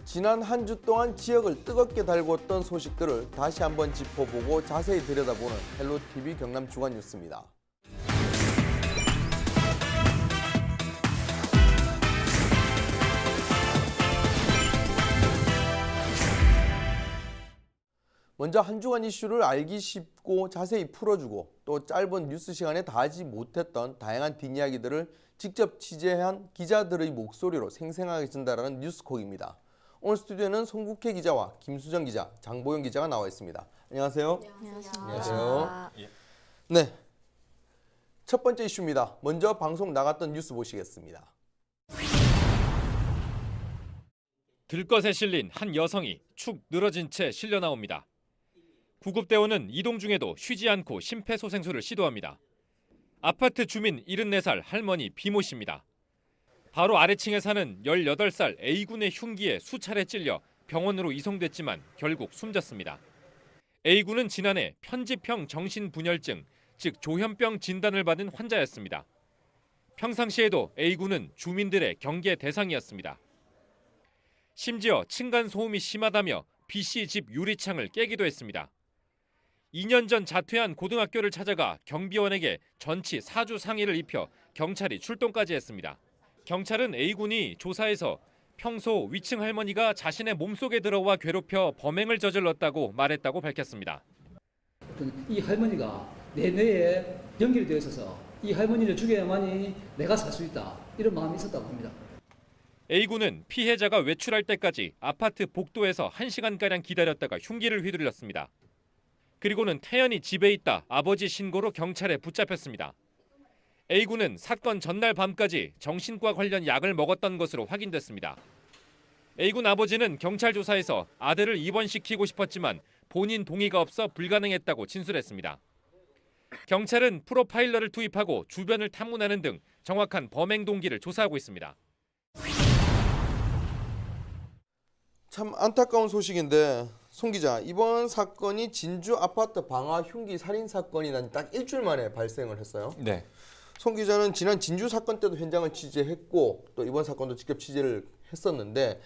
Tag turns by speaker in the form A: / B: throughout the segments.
A: 지난 한 주 동안 지역을 뜨겁게 달궜던 소식들을 다시 한번 짚어보고 자세히 들여다보는 헬로티비 경남 주간 뉴스입니다. 먼저 한 주간 이슈를 알기 쉽고 자세히 풀어주고 또 짧은 뉴스 시간에 다 하지 못했던 다양한 뒷이야기들을 직접 취재한 기자들의 목소리로 생생하게 전달하는 뉴스콕입니다. 오늘 스튜디오에는 송국혜 기자와 김수정 기자, 장보영 기자가 나와 있습니다. 안녕하세요. 안녕하세요. 네, 첫 번째 이슈입니다. 먼저 방송 나갔던 뉴스 보시겠습니다.
B: 들것에 실린 한 여성이 축 늘어진 채 실려 나옵니다. 구급대원은 이동 중에도 쉬지 않고 심폐소생술을 시도합니다. 아파트 주민 74살 할머니 비모 씨입니다. 바로 아래층에 사는 18살 A군의 흉기에 수차례 찔려 병원으로 이송됐지만 결국 숨졌습니다. A군은 지난해 편집형 정신분열증, 즉 조현병 진단을 받은 환자였습니다. 평상시에도 A군은 주민들의 경계 대상이었습니다. 심지어 층간소음이 심하다며 B씨 집 유리창을 깨기도 했습니다. 2년 전 자퇴한 고등학교를 찾아가 경비원에게 전치 사주 상의를 입혀 경찰이 출동까지 했습니다. 경찰은 A군이 조사에서 평소 위층 할머니가 자신의 몸속에 들어와 괴롭혀 범행을 저질렀다고 말했다고 밝혔습니다.
C: 이 할머니가 내 뇌에 연결이 되어 있어서 이 할머니를 죽여야만이 내가 살 수 있다, 이런 마음이 있었다고 합니다.
B: A군은 피해자가 외출할 때까지 아파트 복도에서 1시간가량 기다렸다가 흉기를 휘둘렀습니다. 그리고는 태연히 집에 있다 아버지 신고로 경찰에 붙잡혔습니다. A군은 사건 전날 밤까지 정신과 관련 약을 먹었던 것으로 확인됐습니다. A군 아버지는 경찰 조사에서 아들을 입원시키고 싶었지만 본인 동의가 없어 불가능했다고 진술했습니다. 경찰은 프로파일러를 투입하고 주변을 탐문하는 등 정확한 범행 동기를 조사하고 있습니다.
A: 참 안타까운 소식인데 송 기자, 이번 사건이 진주 아파트 방화 흉기 살인 사건이 난 딱 일주일 만에 발생을 했어요.
D: 네.
A: 송 기자는 지난 진주 사건 때도 현장을 취재했고 또 이번 사건도 직접 취재를 했었는데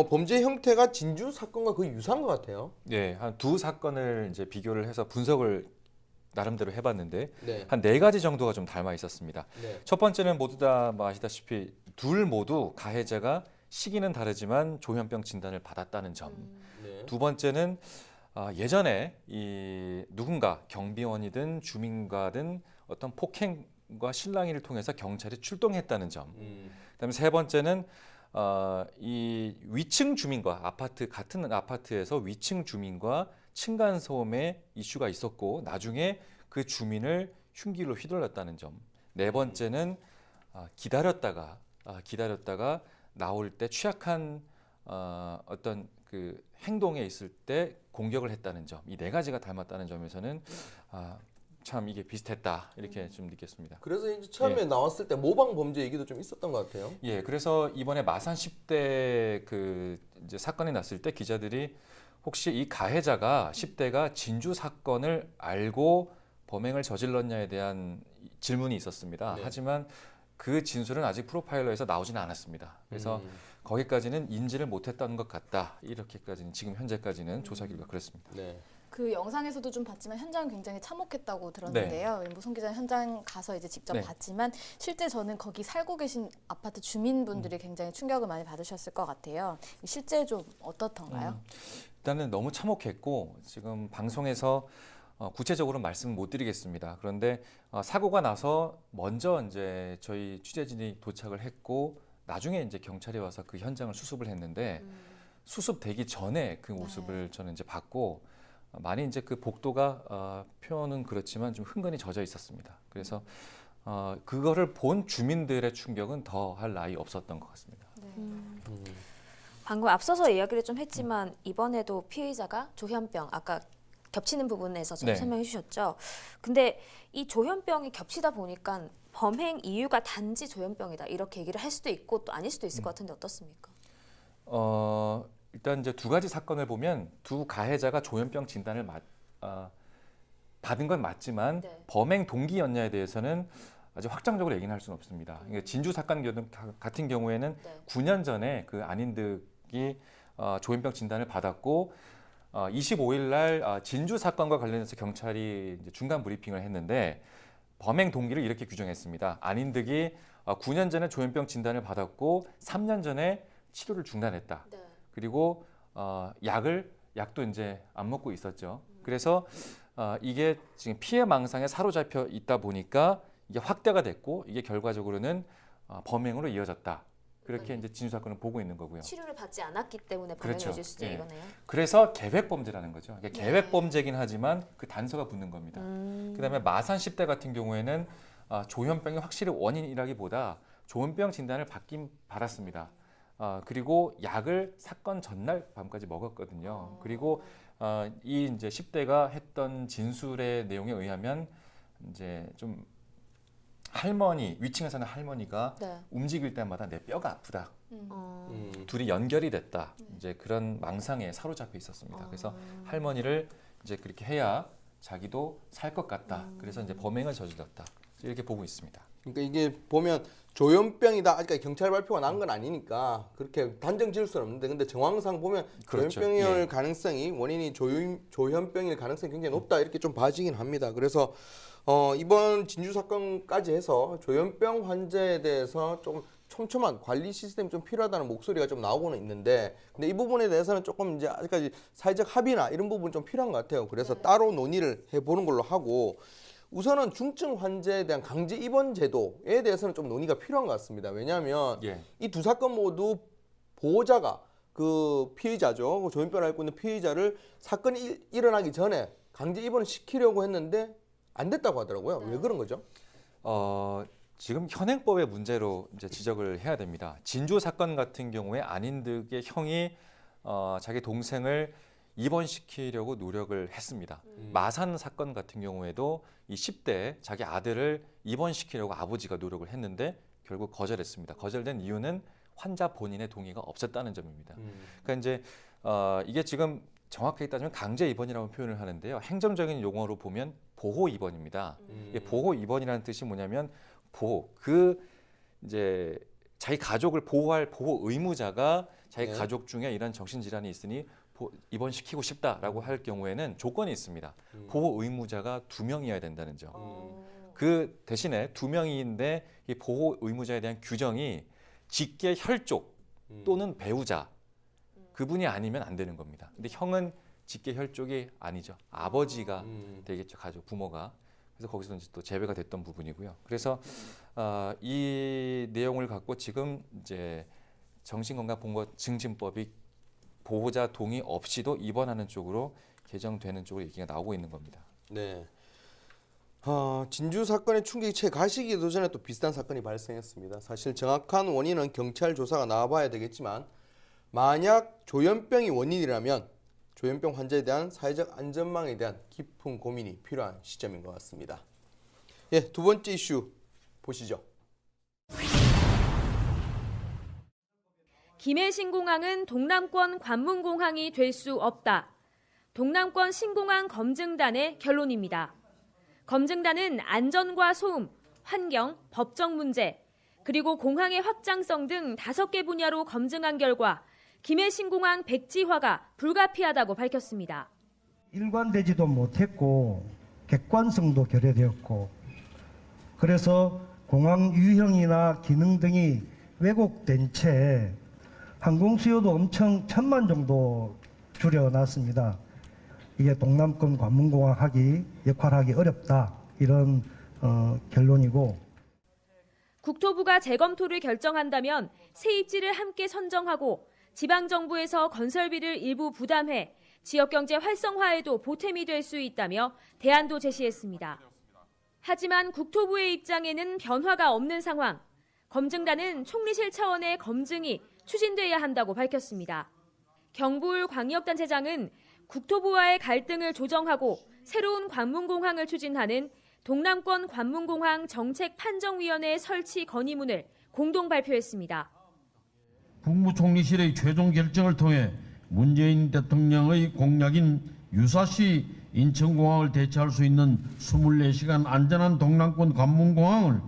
A: 범죄 형태가 진주 사건과 거의 유사한 것 같아요.
D: 네, 한 두 사건을 이제 비교를 해서 분석을 나름대로 해봤는데
A: 네.
D: 한 4가지 정도가 좀 닮아 있었습니다.
A: 네.
D: 첫 번째는 모두 다 아시다시피 둘 모두 가해자가 시기는 다르지만 조현병 진단을 받았다는 점.
A: 네.
D: 두 번째는 예전에 이 누군가 경비원이든 주민과든 어떤 폭행과 실랑이를 통해서 경찰이 출동했다는 점. 그다음에 세 번째는 이 위층 주민과 같은 아파트에서 위층 주민과 층간 소음의 이슈가 있었고 나중에 그 주민을 흉기로 휘둘렀다는 점. 네 번째는 기다렸다가 나올 때 취약한 어떤 그 행동에 있을 때 공격을 했다는 점. 이 4가지가 닮았다는 점에서는 참 이게 비슷했다 이렇게 좀 느꼈습니다.
A: 그래서 이제 처음에 나왔을 때 모방 범죄 얘기도 좀 있었던 것 같아요.
D: 예, 그래서 이번에 마산 10대 그 이제 사건이 났을 때 기자들이 혹시 이 가해자가 10대가 진주 사건을 알고 범행을 저질렀냐에 대한 질문이 있었습니다.
A: 네.
D: 하지만 그 진술은 아직 프로파일러에서 나오지는 않았습니다. 그래서 거기까지는 인지를 못했던 것 같다. 이렇게까지는 지금 현재까지는 조사 결과 그렇습니다.
A: 네.
E: 그 영상에서도 좀 봤지만 현장은 굉장히 참혹했다고 들었는데요. 송 기자는 현장 가서 이제 직접
D: 네.
E: 봤지만 실제 저는 거기 살고 계신 아파트 주민분들이 굉장히 충격을 많이 받으셨을 것 같아요. 실제 좀 어떻던가요?
D: 일단은 너무 참혹했고 지금 방송에서 구체적으로 말씀 못 드리겠습니다. 그런데 사고가 나서 먼저 이제 저희 취재진이 도착을 했고 나중에 이제 경찰이 와서 그 현장을 수습을 했는데 수습되기 전에 그 모습을 저는 이제 봤고 많이 이제 그 복도가 표현은 그렇지만 좀 흥건히 젖어 있었습니다. 그래서 그거를 본 주민들의 충격은 더 할 나위 없었던 것 같습니다.
F: 방금 앞서서 이야기를 좀 했지만 이번에도 피해자가 조현병, 아까 겹치는 부분에서 좀
D: 네.
F: 설명해 주셨죠. 근데 이 조현병이 겹치다 보니까 범행 이유가 단지 조현병이다 이렇게 얘기를 할 수도 있고 또 아닐 수도 있을 것 같은데 어떻습니까?
D: 일단 이제 2가지 사건을 보면 두 가해자가 조현병 진단을 받은 건 맞지만
F: 네.
D: 범행 동기였냐에 대해서는 아주 확정적으로 얘기는 할 수는 없습니다. 그러니까 진주 사건 같은 경우에는
F: 네.
D: 9년 전에 그 안인득이 조현병 진단을 받았고 25일 날 진주 사건과 관련해서 경찰이 이제 중간 브리핑을 했는데 범행 동기를 이렇게 규정했습니다. 안인득이 9년 전에 조현병 진단을 받았고 3년 전에 치료를 중단했다.
F: 네.
D: 그리고 약도 이제 안 먹고 있었죠. 그래서 이게 지금 피해 망상에 사로잡혀 있다 보니까 이게 확대가 됐고 이게 결과적으로는 범행으로 이어졌다. 그렇게 이제 진주 사건을 보고 있는 거고요.
F: 치료를 받지 않았기 때문에
D: 그렇죠.
F: 범행을 수준
D: 예.
F: 이거네요.
D: 그래서 계획 범죄라는 거죠. 그러니까 계획 범죄긴 하지만 그 단서가 붙는 겁니다. 그다음에 마산 10대 같은 경우에는 조현병이 확실히 원인이라기보다 조현병 진단을 받았습니다. 그리고 약을 사건 전날 밤까지 먹었거든요. 그리고 이 이제 10대가 했던 진술의 내용에 의하면 이제 좀 위층에 사는 할머니가
F: 네.
D: 움직일 때마다 내 뼈가 아프다.
F: 어.
D: 둘이 연결이 됐다. 이제 그런 망상에 사로잡혀 있었습니다. 그래서 할머니를 이제 그렇게 해야 자기도 살 것 같다. 그래서 이제 범행을 저질렀다. 이렇게 보고 있습니다.
A: 그러니까 이게 보면 조현병이다. 아직까지 경찰 발표가 난 건 아니니까 그렇게 단정 지을 수는 없는데 근데 정황상 보면
D: 그렇죠.
A: 조현병일
D: 예.
A: 가능성이 원인이 조현병일 가능성이 굉장히 높다 이렇게 좀 봐지긴 합니다. 그래서 이번 진주 사건까지 해서 조현병 환자에 대해서 좀 촘촘한 관리 시스템이 좀 필요하다는 목소리가 좀 나오고는 있는데 근데 이 부분에 대해서는 조금 이제 아직까지 사회적 합의나 이런 부분 좀 필요한 것 같아요. 그래서 따로 논의를 해보는 걸로 하고 우선은 중증 환자에 대한 강제 입원 제도에 대해서는 좀 논의가 필요한 것 같습니다. 왜냐하면
D: 예.
A: 이 두 사건 모두 보호자가 그 피의자죠. 조현병을 앓고 있는 피의자를 사건이 일어나기 전에 강제 입원을 시키려고 했는데 안 됐다고 하더라고요. 왜 그런 거죠?
D: 지금 현행법의 문제로 이제 지적을 해야 됩니다. 진주 사건 같은 경우에 안인득의 형이 자기 동생을 입원시키려고 노력을 했습니다. 마산 사건 같은 경우에도 이 10대 자기 아들을 입원시키려고 아버지가 노력을 했는데 결국 거절했습니다. 거절된 이유는 환자 본인의 동의가 없었다는 점입니다. 그러니까 이제 이게 지금 정확하게 따지면 강제 입원이라고 표현을 하는데요. 행정적인 용어로 보면 보호 입원입니다. 이게 보호 입원이라는 뜻이 뭐냐면 이제 자기 가족을 보호할 보호 의무자가 자기
A: 네.
D: 가족 중에 이런 정신질환이 있으니 입원시키고 싶다라고 할 경우에는 조건이 있습니다. 보호 의무자가 2명이어야 된다는 점. 그 대신에 2명인데 이 보호 의무자에 대한 규정이 직계 혈족 또는 배우자 그분이 아니면 안 되는 겁니다. 근데 형은 직계 혈족이 아니죠. 아버지가 되겠죠. 가족 부모가. 그래서 거기서 이제 또 제외가 됐던 부분이고요. 그래서 이 내용을 갖고 지금 이제 정신건강보건증진법이 보호자 동의 없이도 입원하는 쪽으로 개정되는 쪽으로 얘기가 나오고 있는 겁니다.
A: 네. 진주 사건의 충격이 채 가시기도 전에 또 비슷한 사건이 발생했습니다. 사실 정확한 원인은 경찰 조사가 나와봐야 되겠지만 만약 조현병이 원인이라면 조현병 환자에 대한 사회적 안전망에 대한 깊은 고민이 필요한 시점인 것 같습니다. 예, 두 번째 이슈 보시죠.
G: 김해 신공항은 동남권 관문공항이 될 수 없다. 동남권 신공항 검증단의 결론입니다. 검증단은 안전과 소음, 환경, 법적 문제, 그리고 공항의 확장성 등 5개 분야로 검증한 결과 김해 신공항 백지화가 불가피하다고 밝혔습니다.
H: 일관되지도 못했고 객관성도 결여되었고 그래서 공항 유형이나 기능 등이 왜곡된 채 항공 수요도 엄청 1000만 정도 줄여놨습니다. 이게 동남권 관문공항 역할하기 어렵다 이런 결론이고
G: 국토부가 재검토를 결정한다면 세입지를 함께 선정하고 지방정부에서 건설비를 일부 부담해 지역경제 활성화에도 보탬이 될 수 있다며 대안도 제시했습니다. 하지만 국토부의 입장에는 변화가 없는 상황. 검증단은 총리실 차원의 검증이 추진돼야 한다고 밝혔습니다. 경부울 광역단체장은 국토부와의 갈등을 조정하고 새로운 관문공항을 추진하는 동남권 관문공항 정책판정위원회 설치 건의문을 공동 발표했습니다.
I: 국무총리실의 최종 결정을 통해 문재인 대통령의 공약인 유사시 인천공항을 대체할 수 있는 24시간 안전한 동남권 관문공항을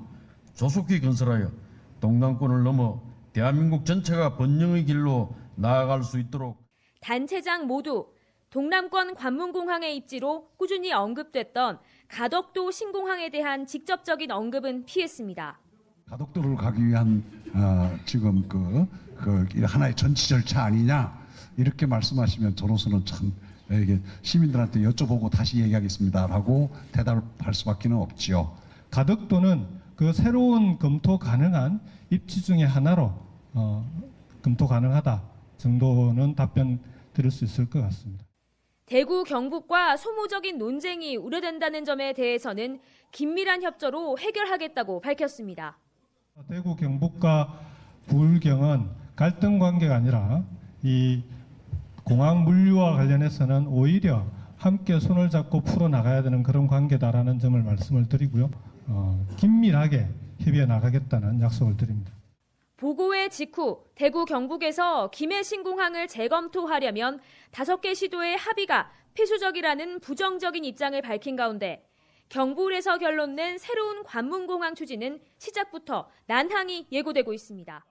I: 조속히 건설하여 동남권을 넘어 대한민국 전체가 번영의 길로 나아갈 수 있도록
G: 단체장 모두 동남권 관문공항의 입지로 꾸준히 언급됐던 가덕도 신공항에 대한 직접적인 언급은 피했습니다.
J: 가덕도를 가기 위한 지금 그 하나의 전치 절차 아니냐 이렇게 말씀하시면 저로서는 참 이게 시민들한테 여쭤보고 다시 얘기하겠습니다라고 대답할 수밖에는 없지요.
H: 가덕도는 그 새로운 검토 가능한 입지 중에 하나로 검토 가능하다 정도는 답변 드릴 수 있을 것 같습니다.
G: 대구 경북과 소모적인 논쟁이 우려된다는 점에 대해서는 긴밀한 협조로 해결하겠다고 밝혔습니다.
H: 대구 경북과 부울경은 갈등 관계가 아니라 이 공항 물류와 관련해서는 오히려 함께 손을 잡고 풀어 나가야 되는 그런 관계다라는 점을 말씀을 드리고요. 긴밀하게 협의해 나가겠다는 약속을 드립니다.
G: 보고회 직후 대구 경북에서 김해 신공항을 재검토하려면 5개 시도의 합의가 필수적이라는 부정적인 입장을 밝힌 가운데 경북에서 결론낸 새로운 관문공항 추진은 시작부터 난항이 예고되고 있습니다.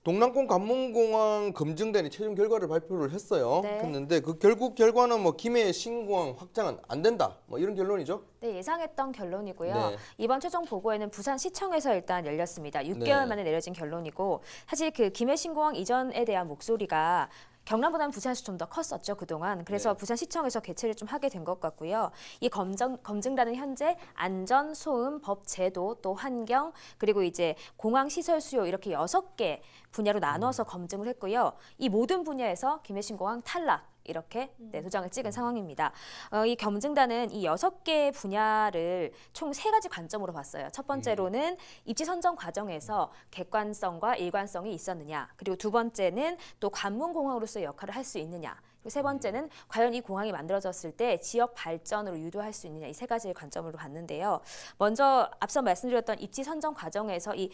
A: 동남권 관문공항 검증단이 최종 결과를 발표를 했어요.
E: 네.
A: 했는데 그 결국 결과는 뭐 김해 신공항 확장은 안 된다. 뭐 이런 결론이죠.
F: 네, 예상했던 결론이고요.
A: 네.
F: 이번 최종 보고에는 부산시청에서 일단 열렸습니다. 6개월
A: 네.
F: 만에 내려진 결론이고 사실 그 김해 신공항 이전에 대한 목소리가 경남보다는 부산에서 좀 더 컸었죠, 그동안. 그래서
A: 네.
F: 부산시청에서 개최를 좀 하게 된 것 같고요. 이 검증단은 현재 안전, 소음, 법 제도, 또 환경, 그리고 이제 공항 시설 수요 이렇게 6개 분야로 나눠서 검증을 했고요. 이 모든 분야에서 김해 신공항 탈락. 이렇게 도장을 찍은 상황입니다. 이 검증단은 이 6개 분야를 총 3가지 관점으로 봤어요. 첫 번째로는 입지 선정 과정에서 객관성과 일관성이 있었느냐. 그리고 두 번째는 또 관문공항으로서의 역할을 할 수 있느냐. 그리고 세 번째는 과연 이 공항이 만들어졌을 때 지역 발전으로 유도할 수 있느냐. 이 3가지의 관점으로 봤는데요. 먼저 앞서 말씀드렸던 입지 선정 과정에서 이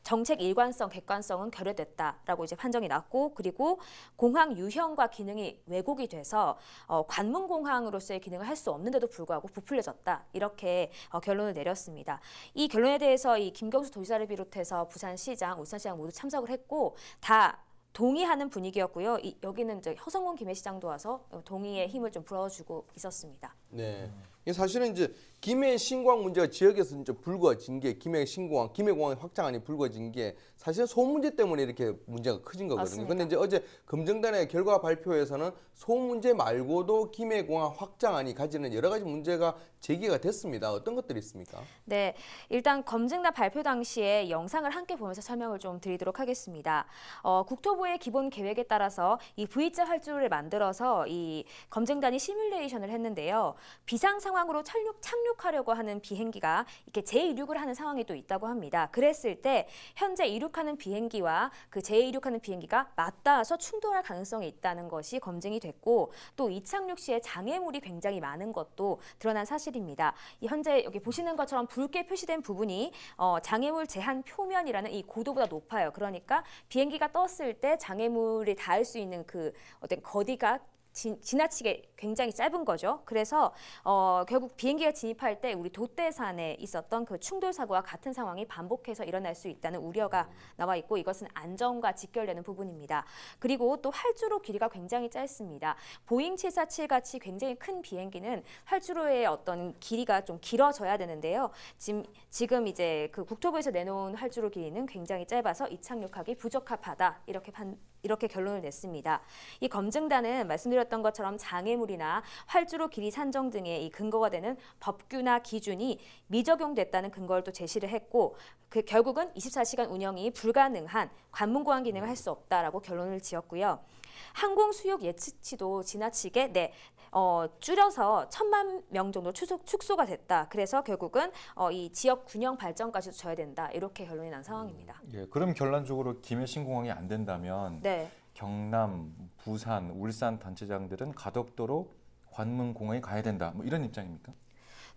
F: 정책 일관성, 객관성은 결여됐다라고 이제 판정이 났고, 그리고 공항 유형과 기능이 왜곡이 돼서 관문공항으로서의 기능을 할 수 없는데도 불구하고 부풀려졌다, 이렇게 결론을 내렸습니다. 이 결론에 대해서 이 김경수 도지사를 비롯해서 부산시장, 울산시장 모두 참석을 했고 다 동의하는 분위기였고요. 여기는 이제 허성문 김해시장도 와서 동의의 힘을 좀 불어주고 있었습니다.
A: 네. 이게 사실은 이제 김해 신공항 문제가 지역에서 이제 불거진 게 김해 신공항, 김해공항의 확장안이 불거진 게 사실은 소음 문제 때문에 이렇게 문제가 커진 거거든요. 그런데 이제 어제 검증단의 결과 발표에서는 소음 문제 말고도 김해공항 확장안이 가지는 여러 가지 문제가 제기가 됐습니다. 어떤 것들이 있습니까?
F: 네, 일단 검증단 발표 당시에 영상을 함께 보면서 설명을 좀 드리도록 하겠습니다. 국토부의 기본 계획에 따라서 이 V자 활주로를 만들어서 이 검증단이 시뮬레이션을 했는데요. 비상 상황으로 착륙하려고 하는 비행기가 이렇게 재이륙을 하는 상황이 또 있다고 합니다. 그랬을 때 현재 이륙하는 비행기와 그 재이륙하는 비행기가 맞닿아서 충돌할 가능성이 있다는 것이 검증이 됐고, 또 이착륙 시에 장애물이 굉장히 많은 것도 드러난 사실입니다. 현재 여기 보시는 것처럼 붉게 표시된 부분이 장애물 제한 표면이라는 이 고도보다 높아요. 그러니까 비행기가 떴을 때 장애물이 닿을 수 있는 그 어떤 거리가 지나치게 굉장히 짧은 거죠. 그래서 결국 비행기가 진입할 때 우리 돛대산에 있었던 그 충돌 사고와 같은 상황이 반복해서 일어날 수 있다는 우려가 나와 있고, 이것은 안전과 직결되는 부분입니다. 그리고 또 활주로 길이가 굉장히 짧습니다. 보잉 747 같이 굉장히 큰 비행기는 활주로의 어떤 길이가 좀 길어져야 되는데요. 지금 이제 그 국토부에서 내놓은 활주로 길이는 굉장히 짧아서 이착륙하기 부적합하다, 이렇게 결론을 냈습니다. 이 검증단은 말씀드렸던 것처럼 장애물이나 활주로 길이 산정 등의 이 근거가 되는 법규나 기준이 미적용됐다는 근거를 또 제시를 했고, 결국은 24시간 운영이 불가능한 관문공항 기능을 할 수 없다라고 결론을 지었고요. 항공 수요 예측치도 지나치게 줄여서 1,000만 명 정도 축소가 됐다. 그래서 결국은 이 지역 균형 발전까지도 져야 된다, 이렇게 결론이 난 상황입니다.
D: 예, 그럼 결론적으로 김해 신공항이 안 된다면
F: 네.
D: 경남, 부산, 울산 단체장들은 가덕도로 관문공항에 가야 된다, 뭐 이런 입장입니까?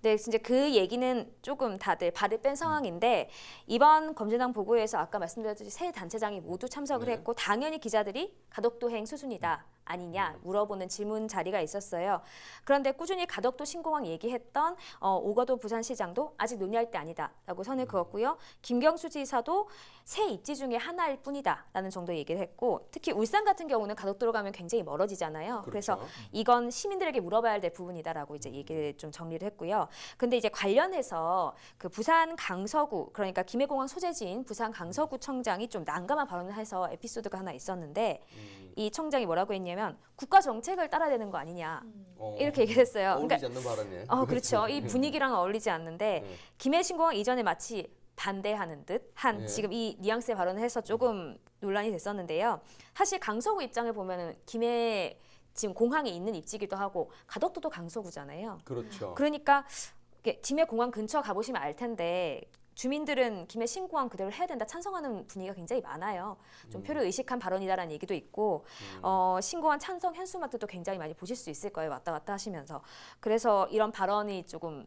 F: 네, 진짜 그 얘기는 조금 다들 발을 뺀 상황인데, 이번 검증단 보고에서 아까 말씀드렸듯이 세 단체장이 모두 참석을 했고, 당연히 기자들이 가덕도행 수순이다, 아니냐 물어보는 질문 자리가 있었어요. 그런데 꾸준히 가덕도 신공항 얘기했던 오거돈 부산시장도 아직 논의할 때 아니다라고 선을 그었고요. 김경수 지사도 새 입지 중에 하나일 뿐이다라는 정도 얘기를 했고, 특히 울산 같은 경우는 가덕도로 가면 굉장히 멀어지잖아요. 그래서 이건 시민들에게 물어봐야 될 부분이다라고 이제 얘기를 좀 정리를 했고요. 근데 이제 관련해서 그 부산 강서구, 그러니까 김해공항 소재지인 부산 강서구 청장이 좀 난감한 발언을 해서 에피소드가 하나 있었는데, 이 청장이 뭐라고 했냐면 국가 정책을 따라야 되는 거 아니냐 이렇게 얘기를 했어요.
A: 어울리지 않는 발언이에요.
F: 그렇죠. 이 분위기랑은 어울리지 않는데 김해 신공항 이전에 마치 반대하는 듯한 지금 이 뉘앙스의 발언을 해서 조금 논란이 됐었는데요. 사실 강서구 입장을 보면은 김해 지금 공항에 있는 입지기도 하고 가덕도도 강서구잖아요.
A: 그렇죠.
F: 그러니까 김해 공항 근처 가보시면 알 텐데 주민들은 김해 신공항 그대로 해야 된다 찬성하는 분위기가 굉장히 많아요. 좀 표를 의식한 발언이다라는 얘기도 있고 신공항 찬성 현수막도 굉장히 많이 보실 수 있을 거예요. 왔다 갔다 하시면서. 그래서 이런 발언이 조금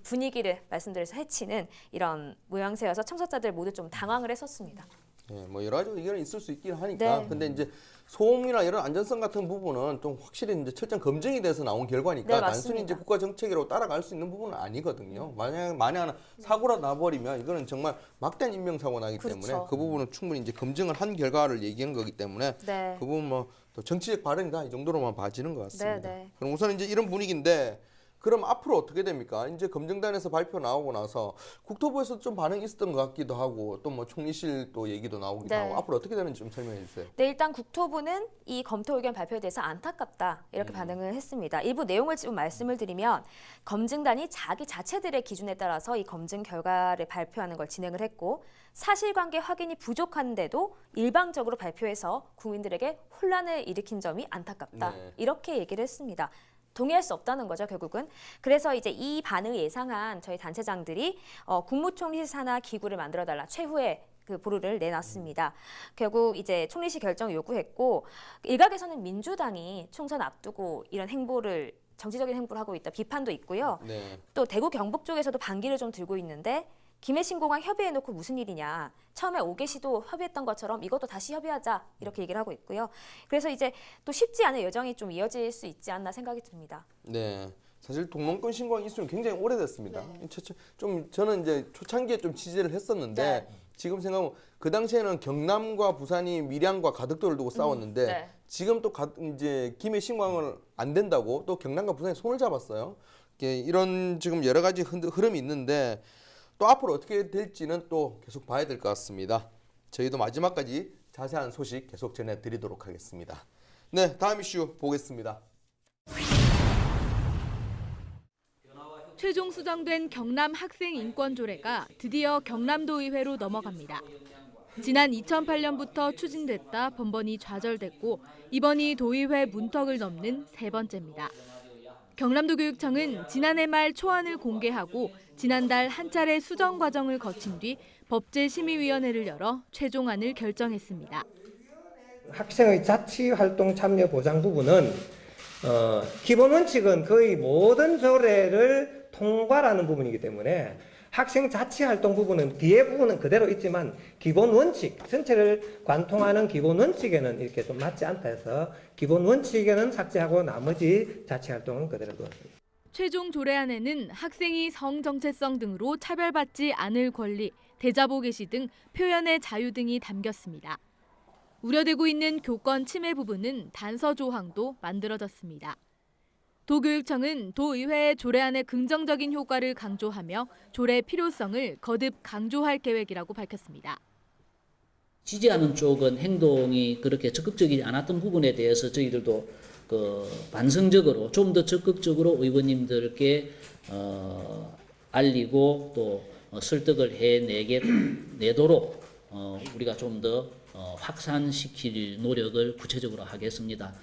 F: 분위기를 말씀드려서 해치는 이런 모양새여서 참석자들 모두 좀 당황을 했었습니다.
A: 네, 뭐 여러 가지 의견이 있을 수 있긴 하니까.
F: 네.
A: 근데 이제 소음이나 이런 안전성 같은 부분은 좀 확실히 이제 철저한 검증이 돼서 나온 결과니까
F: 네,
A: 단순히 이제
F: 맞습니다.
A: 국가 정책으로 따라갈 수 있는 부분은 아니거든요. 만약 하나 사고라 나버리면 이거는 정말 막대한 인명 사고 나기
F: 그렇죠.
A: 때문에 그 부분은 충분히 이제 검증을 한 결과를 얘기한 거기 때문에
F: 네.
A: 그 부분 뭐 또 정치적 발언이다 이 정도로만 봐지는 것 같습니다.
F: 네.
A: 그럼 우선 이제 이런 분위기인데. 그럼 앞으로 어떻게 됩니까? 이제 검증단에서 발표 나오고 나서 국토부에서 좀 반응이 있었던 것 같기도 하고 또 뭐 총리실 또 얘기도 나오기도
F: 네.
A: 하고 앞으로 어떻게 되는지 좀 설명해 주세요.
F: 네, 일단 국토부는 이 검토 의견 발표에 대해서 안타깝다 이렇게 반응을 했습니다. 일부 내용을 좀 말씀을 드리면 검증단이 자기 자체들의 기준에 따라서 이 검증 결과를 발표하는 걸 진행을 했고 사실관계 확인이 부족한데도 일방적으로 발표해서 국민들에게 혼란을 일으킨 점이 안타깝다
A: 네.
F: 이렇게 얘기를 했습니다. 동의할 수 없다는 거죠, 결국은. 그래서 이제 이 반응을 예상한 저희 단체장들이 국무총리 산하 기구를 만들어달라 최후의 그 보루를 내놨습니다. 결국 이제 총리실 결정을 요구했고 일각에서는 민주당이 총선 앞두고 이런 행보를 정치적인 행보를 하고 있다 비판도 있고요.
A: 네.
F: 또 대구 경북 쪽에서도 반기를 좀 들고 있는데 김해 신공항 협의해놓고 무슨 일이냐. 처음에 5개시도 협의했던 것처럼 이것도 다시 협의하자 이렇게 얘기를 하고 있고요. 그래서 이제 또 쉽지 않은 여정이 좀 이어질 수 있지 않나 생각이 듭니다.
A: 네. 사실 동남권 신공항 이슈는 굉장히 오래됐습니다. 좀 저는 이제 초창기에 좀 취재를 했었는데 지금 생각하면 그 당시에는 경남과 부산이 밀양과 가덕도를 두고 싸웠는데 지금 또 이제 김해 신공항을 안 된다고 또 경남과 부산이 손을 잡았어요. 이런 지금 여러 가지 흐름이 있는데 또 앞으로 어떻게 될지는 또 계속 봐야 될 것 같습니다. 저희도 마지막까지 자세한 소식 계속 전해드리도록 하겠습니다. 네, 다음 이슈 보겠습니다.
G: 최종 수정된 경남 학생 인권 조례가 드디어 경남도의회로 넘어갑니다. 지난 2008년부터 추진됐다 번번이 좌절됐고 이번이 도의회 문턱을 넘는 세 번째입니다. 경남도교육청은 지난해 말 초안을 공개하고 지난달 한 차례 수정 과정을 거친 뒤 법제심의위원회를 열어 최종안을 결정했습니다.
K: 학생의 자치활동 참여 보장 부분은 기본 원칙은 거의 모든 조례를 통과라는 부분이기 때문에 학생 자치활동 부분은 뒤에 부분은 그대로 있지만 기본 원칙, 전체를 관통하는 기본 원칙에는 이렇게 좀 맞지 않다 해서 기본 원칙에는 삭제하고 나머지 자치활동은 그대로 두었습니다.
G: 최종 조례안에는 학생이 성 정체성 등으로 차별받지 않을 권리, 대자보 개시 등 표현의 자유 등이 담겼습니다. 우려되고 있는 교권 침해 부분은 단서 조항도 만들어졌습니다. 도교육청은 도의회의 조례안의 긍정적인 효과를 강조하며 조례 필요성을 거듭 강조할 계획이라고 밝혔습니다.
L: 지지하는 쪽은 행동이 그렇게 적극적이지 않았던 부분에 대해서 저희들도 반성적으로 좀 더 적극적으로 의원님들께 알리고 또 설득을 해내도록 우리가 좀 더 확산시킬 노력을 구체적으로 하겠습니다.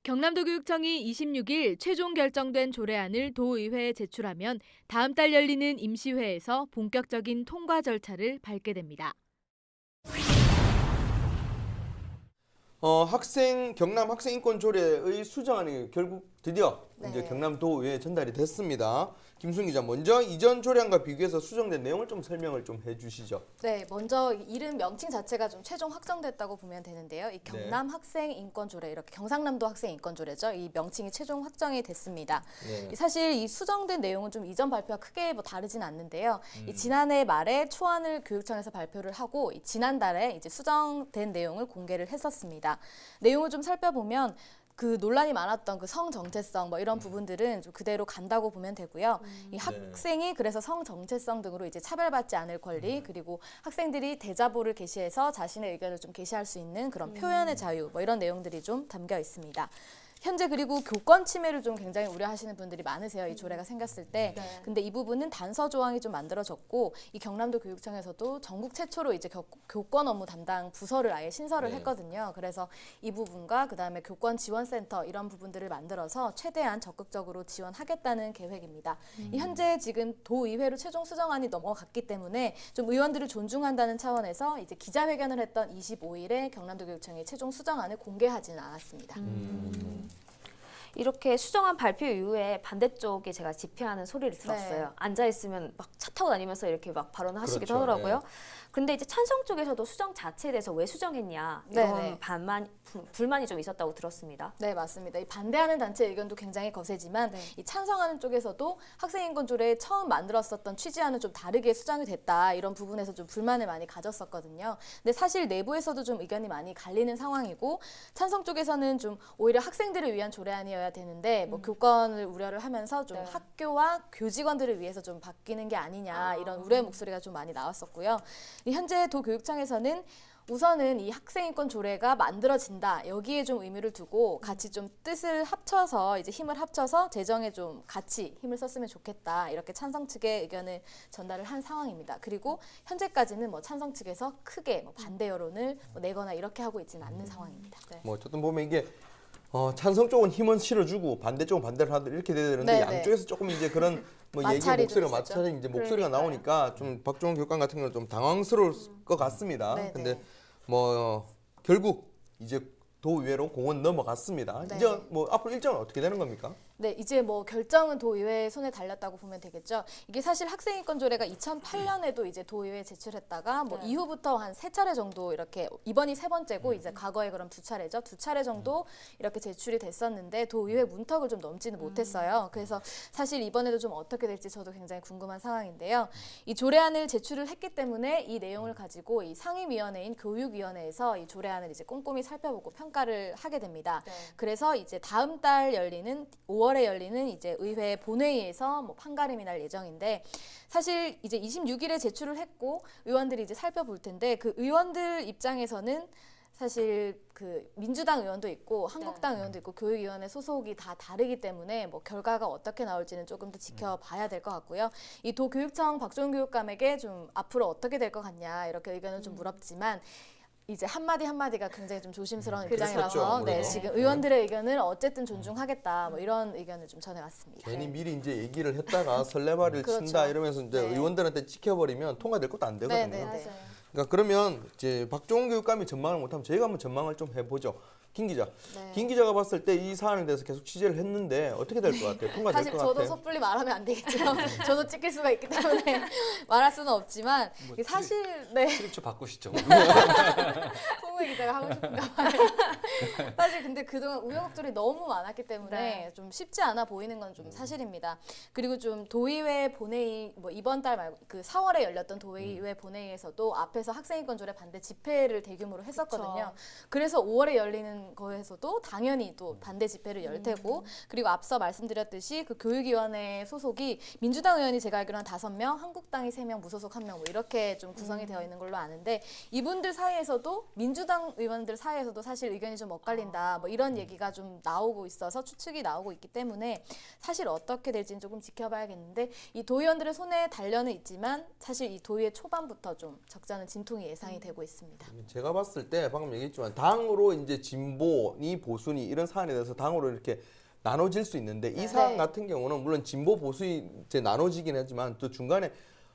G: 경남도교육청이 26일 최종 결정된 조례안을 도의회에 제출하면 다음 달 열리는 임시회에서 본격적인 통과 절차를 밟게 됩니다.
A: 경남 학생인권 조례의 수정안이 결국 드디어 이제
E: 네.
A: 경남도의회에 전달이 됐습니다. 김순 기자, 먼저 이전 조례안과 비교해서 수정된 내용을 좀 설명을 좀 해주시죠.
E: 네, 먼저 이름 명칭 자체가 좀 최종 확정됐다고 보면 되는데요. 이 경남 학생 인권 조례, 이렇게 경상남도 학생 인권 조례죠. 이 명칭이 최종 확정이 됐습니다.
A: 네.
E: 사실 이 수정된 내용은 좀 이전 발표와 크게 뭐 다르진 않는데요. 이 지난해 말에 초안을 교육청에서 발표를 하고 이 지난달에 이제 수정된 내용을 공개를 했었습니다. 내용을 좀 살펴보면 그 논란이 많았던 그 성 정체성 뭐 이런 부분들은 좀 그대로 간다고 보면 되고요. 이 학생이 그래서 성 정체성 등으로 이제 차별받지 않을 권리, 그리고 학생들이 대자보를 게시해서 자신의 의견을 좀 게시할 수 있는 그런 표현의 자유 뭐 이런 내용들이 좀 담겨 있습니다. 현재 그리고 교권 침해를 좀 굉장히 우려하시는 분들이 많으세요. 이 조례가 생겼을 때. 근데 이 부분은 단서 조항이 좀 만들어졌고 이 경남도 교육청에서도 전국 최초로 이제 교권 업무 담당 부서를 아예 신설을 했거든요. 그래서 이 부분과 그다음에 교권 지원센터 이런 부분들을 만들어서 최대한 적극적으로 지원하겠다는 계획입니다. 이 현재 지금 도의회로 최종 수정안이 넘어갔기 때문에 좀 의원들을 존중한다는 차원에서 이제 기자회견을 했던 25일에 경남도 교육청이 최종 수정안을 공개하지는 않았습니다.
F: 이렇게 수정안 발표 이후에 반대쪽에 제가 집회하는 소리를 들었어요.
E: 네.
F: 앉아 있으면 막 차 타고 다니면서 이렇게 막 발언을 하시기도
A: 그렇죠.
F: 하더라고요. 근데 이제 찬성 쪽에서도 수정 자체에 대해서 왜 수정했냐 이런
E: 네, 네.
F: 불만이 좀 있었다고 들었습니다.
E: 네, 맞습니다. 이 반대하는 단체 의견도 굉장히 거세지만 이 찬성하는 쪽에서도 학생인권 조례에 처음 만들었었던 취지와는 좀 다르게 수정이 됐다 이런 부분에서 좀 불만을 많이 가졌었거든요. 근데 사실 내부에서도 좀 의견이 많이 갈리는 상황이고 찬성 쪽에서는 좀 오히려 학생들을 위한 조례안이어야 되는데 뭐 교권을 우려를 하면서 좀 학교와 교직원들을 위해서 좀 바뀌는 게 아니냐 이런 우려의 목소리가 좀 많이 나왔었고요. 현재 도교육청에서는 우선은 이 학생인권 조례가 만들어진다 여기에 좀 의미를 두고 같이 좀 뜻을 합쳐서 이제 힘을 합쳐서 제정에 좀 같이 힘을 썼으면 좋겠다 이렇게 찬성 측의 의견을 전달을 한 상황입니다. 그리고 현재까지는 뭐 찬성 측에서 크게 뭐 반대 여론을 뭐 내거나 이렇게 하고 있지는 않는 상황입니다. 네.
A: 뭐 어쨌든 보면 이게 찬성 쪽은 힘은 실어주고 반대 쪽은 반대를 하든 이렇게 돼야 되는데
E: 네, 네.
A: 양쪽에서 조금 이제 그런 뭐 얘기
E: 마찰이 좀
A: 목소리가
E: 있었죠.
A: 마찰이 이제 목소리가 나오니까 좀 박종훈 교육감 같은 경우는 좀 당황스러울 것 같습니다.
E: 네,
A: 근데
E: 네.
A: 뭐 결국 이제 도의회로 공원 넘어갔습니다.
E: 네.
A: 이제 뭐 앞으로 일정은 어떻게 되는 겁니까?
E: 네, 이제 뭐 결정은 도의회 손에 달렸다고 보면 되겠죠. 이게 사실 학생인권 조례가 2008년에도 이제 도의회에 제출했다가 뭐 이후부터 한 3차례 정도 이렇게 이번이 3번째고 이제 과거에 그럼 2차례죠. 2차례 정도 이렇게 제출이 됐었는데 도의회 문턱을 좀 넘지는 못했어요. 그래서 사실 이번에도 좀 어떻게 될지 저도 굉장히 궁금한 상황인데요. 이 조례안을 제출을 했기 때문에 이 내용을 가지고 이 상임위원회인 교육위원회에서 이 조례안을 이제 꼼꼼히 살펴보고 평가를 하게 됩니다. 그래서 이제 다음 달 열리는 5월에 열리는 이제 의회 본회의에서 뭐 판가름이 날 예정인데 사실 이제 26일에 제출을 했고 의원들이 이제 살펴볼 텐데 그 의원들 입장에서는 사실 그 민주당 의원도 있고 한국당 의원도 있고 교육위원회 소속이 다 다르기 때문에 뭐 결과가 어떻게 나올지는 조금 더 지켜봐야 될 것 같고요. 이 도교육청 박종훈 교육감에게 좀 앞으로 어떻게 될 것 같냐 이렇게 의견을 좀 물었지만 이제 한마디 한마디가 굉장히 좀 조심스러운 입장이라서
A: 그렇죠,
E: 네,
A: 아무래도.
E: 지금 의원들의 의견을 어쨌든 존중하겠다 뭐 이런 의견을 좀 전해왔습니다.
A: 괜히 미리 이제 얘기를 했다가 설레발을
E: 그렇죠.
A: 친다 이러면서 이제
E: 네.
A: 의원들한테 찍혀버리면 통과될 것도 안 되거든요.
E: 네, 네, 네.
A: 그러니까 그러면 이제 박종훈 교육감이 전망을 못하면 저희가 한번 전망을 좀 해보죠. 김 기자,
E: 네.
A: 김 기자가 봤을 때 이 사안에 대해서 계속 취재를 했는데 어떻게 될 것 같아요? 통과될
E: 사실
A: 것
E: 저도
A: 같아요?
E: 섣불리 말하면 안 되겠죠. 저도 찍힐 수가 있기 때문에 말할 수는 없지만 이게 사실 네.
D: 출입처 바꾸시죠.
E: 송우혜 기자가 하고 싶은가 봐요. 사실 근데 그동안 우여곡절이 너무 많았기 때문에 좀 쉽지 않아 보이는 건 좀 사실입니다. 그리고 좀 도의회 본회의 뭐 이번 달 말고 그 4월에 열렸던 도의회 본회의에서도 앞에서 학생인권 조례 반대 집회를 대규모로 했었거든요. 그래서 5월에 열리는 거에서도 당연히 또 반대 집회를 열 테고 그리고 앞서 말씀드렸듯이 그 교육위원회 소속이 민주당 의원이 제가 알기로 한 5명, 한국당이 3명, 무소속 1명 뭐 이렇게 좀 구성이 되어 있는 걸로 아는데 이분들 사이에서도 민주당 의원들 사이에서도 사실 의견이 좀 엇갈린다 뭐 이런 얘기가 좀 나오고 있어서 추측이 나오고 있기 때문에 사실 어떻게 될지는 조금 지켜봐야겠는데 이 도의원들의 손에 달려는 있지만 사실 이 도의회 초반부터 좀 적잖은 진통이 예상이 되고 있습니다.
A: 제가 봤을 때 방금 얘기했지만 당으로 이제 진보니 보수니 이런 사안에 대해서 당으로 이렇게 나눠질 수 있는데 이 사안 같은 경우는 물론 진보 보수 이제 나눠지긴 하지만 또 중간에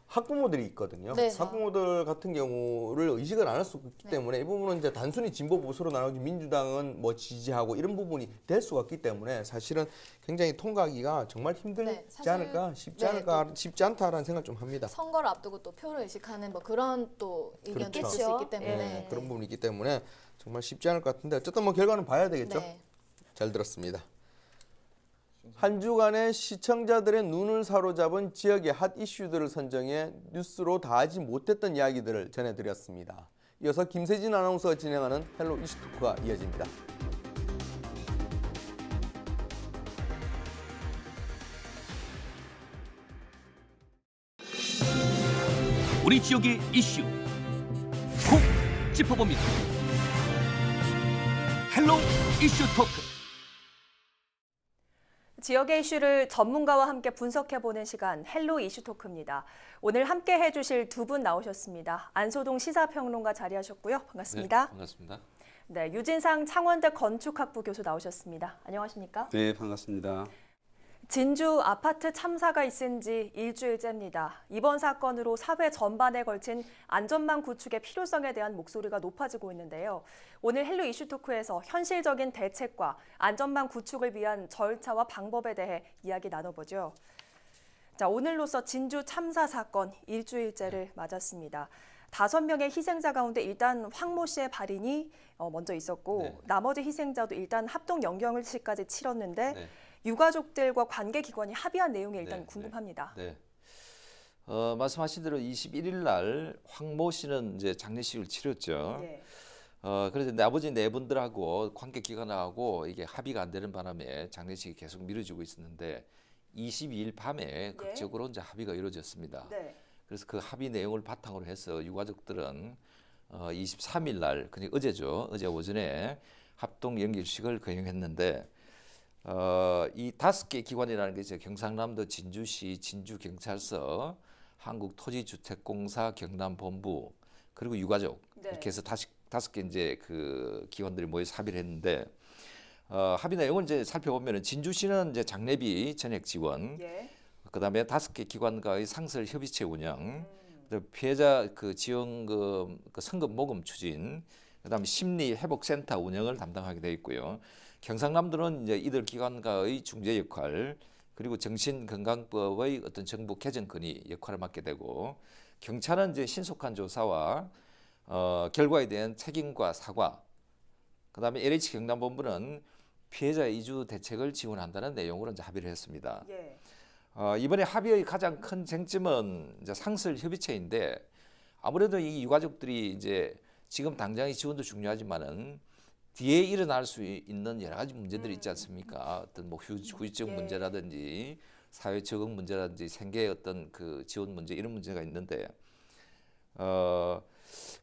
A: 학부모들이 있거든요.
E: 네.
A: 학부모들 같은 경우를 의식을 안 할 수 없기 때문에 이 부분은 이제 단순히 진보 보수로 나누지 민주당은 뭐 지지하고 이런 부분이 될 수가 없기 때문에 사실은 굉장히 통과하기가 정말 힘들지
E: 네, 사실,
A: 않을까, 쉽지
E: 네,
A: 않을까, 쉽지 않다라는 생각 좀 합니다.
E: 선거를 앞두고 또 표를 의식하는 뭐 그런 또 의견도
A: 그렇죠.
E: 있을 수 있기 때문에
A: 네, 그런 부분이 있기 때문에 정말 쉽지 않을 것 같은데 어쨌든 뭐 결과는 봐야 되겠죠.
E: 네.
A: 잘 들었습니다. 한 주간의 시청자들의 눈을 사로잡은 지역의 핫 이슈들을 선정해 뉴스로 다 하지 못했던 이야기들을 전해드렸습니다. 이어서 김세진 아나운서가 진행하는 헬로 이슈토크가 이어집니다.
M: 우리 지역의 이슈 콕 짚어봅니다. 헬로 이슈토크.
N: 지역의 이슈를 전문가와 함께 분석해보는 시간 헬로 이슈토크입니다. 오늘 함께 해주실 두 분 나오셨습니다. 안소동 시사평론가 자리하셨고요. 반갑습니다.
O: 네, 반갑습니다.
N: 네, 유진상 창원대 건축학부 교수 나오셨습니다. 안녕하십니까?
O: 네, 반갑습니다.
N: 진주 아파트 참사가 있은 지 일주일째입니다. 이번 사건으로 사회 전반에 걸친 안전망 구축의 필요성에 대한 목소리가 높아지고 있는데요. 오늘 헬로 이슈토크에서 현실적인 대책과 안전망 구축을 위한 절차와 방법에 대해 이야기 나눠보죠. 자, 오늘로써 진주 참사 사건 일주일째를 맞았습니다. 5명의 희생자 가운데 일단 황모 씨의 발인이 먼저 있었고
O: 네.
N: 나머지 희생자도 일단 합동 영경실까지 치렀는데
O: 네.
N: 유가족들과 관계기관이 합의한 내용이 일단
O: 네,
N: 궁금합니다.
O: 네. 말씀하신 대로 21일 날 황모 씨는 이제 장례식을 치렀죠.
N: 네.
O: 그래서 나머지 네 분들하고 관계기관하고 이게 합의가 안 되는 바람에 장례식이 계속 미뤄지고 있었는데 22일 밤에 극적으로 이제 합의가 이루어졌습니다.
N: 네.
O: 그래서 그 합의 내용을 바탕으로 해서 유가족들은 23일 날, 그러니까 어제죠. 어제 오전에 합동 연결식을 거행했는데 이 5개 기관이라는 게 이제 경상남도 진주시 진주경찰서, 한국토지주택공사 경남본부, 그리고 유가족
N: 네.
O: 이렇게 해서 5개 이제 그 기관들이 모여서 합의를 했는데 합의 내용을 이제 살펴보면은 진주시는 이제 장례비 전액 지원,
N: 예.
O: 그다음에 5개 기관과의 상설 협의체 운영, 피해자 그 지원금 그 성금 모금 추진, 그다음에 심리 회복센터 운영을 담당하게 되어 있고요. 경상남도는 이제 이들 기관과의 중재 역할, 그리고 정신건강법의 어떤 정부 개정 건의 역할을 맡게 되고, 경찰은 이제 신속한 조사와 결과에 대한 책임과 사과, 그다음에 LH 경남본부는 피해자 이주 대책을 지원한다는 내용으로 이제 합의를 했습니다.
N: 예.
O: 이번에 합의의 가장 큰 쟁점은 이제 상설 협의체인데, 아무래도 이 유가족들이 이제 지금 당장의 지원도 중요하지만은 뒤에 일어날 수 있는 여러 가지 문제들이 있지 않습니까? 어떤 뭐 후유증 문제라든지 사회 적응 문제라든지 생계의 어떤 그 지원 문제, 이런 문제가 있는데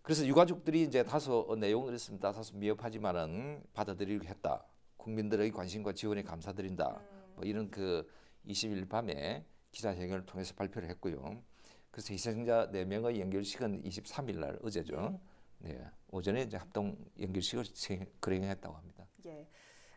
O: 그래서 유가족들이 이제 다소 내용을 했습니다. 다소 미흡하지만은 받아들이기로 했다. 국민들의 관심과 지원에 감사드린다. 뭐 이런 그 20일 밤에 기자회견을 통해서 발표를 했고요. 그래서 희생자 4명의 연결식은 23일 날 어제죠. 네, 오전에 이제 합동 연결식을 거행했다고 합니다.
N: 예.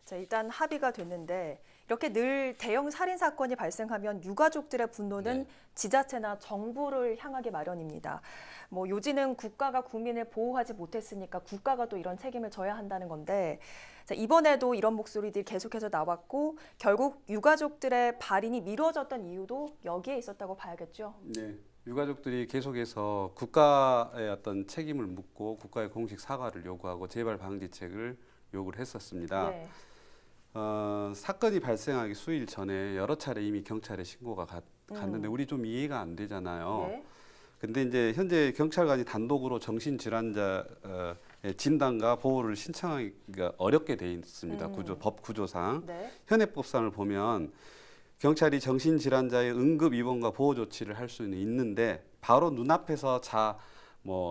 N: 자, 일단 합의가 됐는데 이렇게 늘 대형 살인 사건이 발생하면 유가족들의 분노는 지자체나 정부를 향하기 마련입니다. 뭐 요지는 국가가 국민을 보호하지 못했으니까 국가가 또 이런 책임을 져야 한다는 건데, 자, 이번에도 이런 목소리들이 계속해서 나왔고 결국 유가족들의 발인이 미뤄졌던 이유도 여기에 있었다고 봐야겠죠.
P: 네. 유가족들이 계속해서 국가의 어떤 책임을 묻고 국가의 공식 사과를 요구하고 재발 방지책을 요구를 했었습니다.
N: 네.
P: 사건이 발생하기 수일 전에 여러 차례 이미 경찰에 신고가 갔는데 우리 좀 이해가 안 되잖아요.
N: 네.
P: 근데 이제 현재 경찰관이 단독으로 정신질환자의 진단과 보호를 신청하기가 어렵게 돼 있습니다. 법 구조상.
N: 네.
P: 현행법상을 보면 경찰이 정신질환자의 응급 입원과 보호 조치를 할 수는 있는데 바로 눈앞에서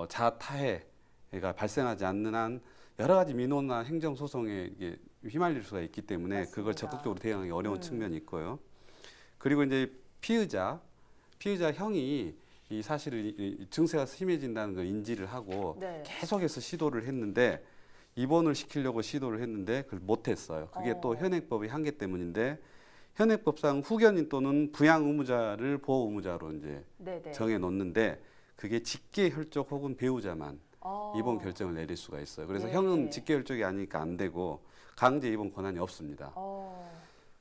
P: 자타해가 발생하지 않는 한 여러 가지 민원이나 행정소송에 휘말릴 수가 있기 때문에
N: 맞습니다.
P: 그걸 적극적으로 대응하기 어려운 측면이 있고요. 그리고 이제 피의자 형이 이 사실은 증세가 심해진다는 걸 인지를 하고
N: 네.
P: 계속해서 시도를 했는데 입원을 시키려고 시도를 했는데 그걸 못했어요. 그게 또 현행법의 한계 때문인데 현행법상 후견인 또는 부양 의무자를 보호 의무자로 이제
N: 네네.
P: 정해 놓는데 그게 직계 혈족 혹은 배우자만 입원 결정을 내릴 수가 있어요. 그래서
N: 네.
P: 형은 직계 혈족이 아니니까 안 되고 강제 입원 권한이 없습니다.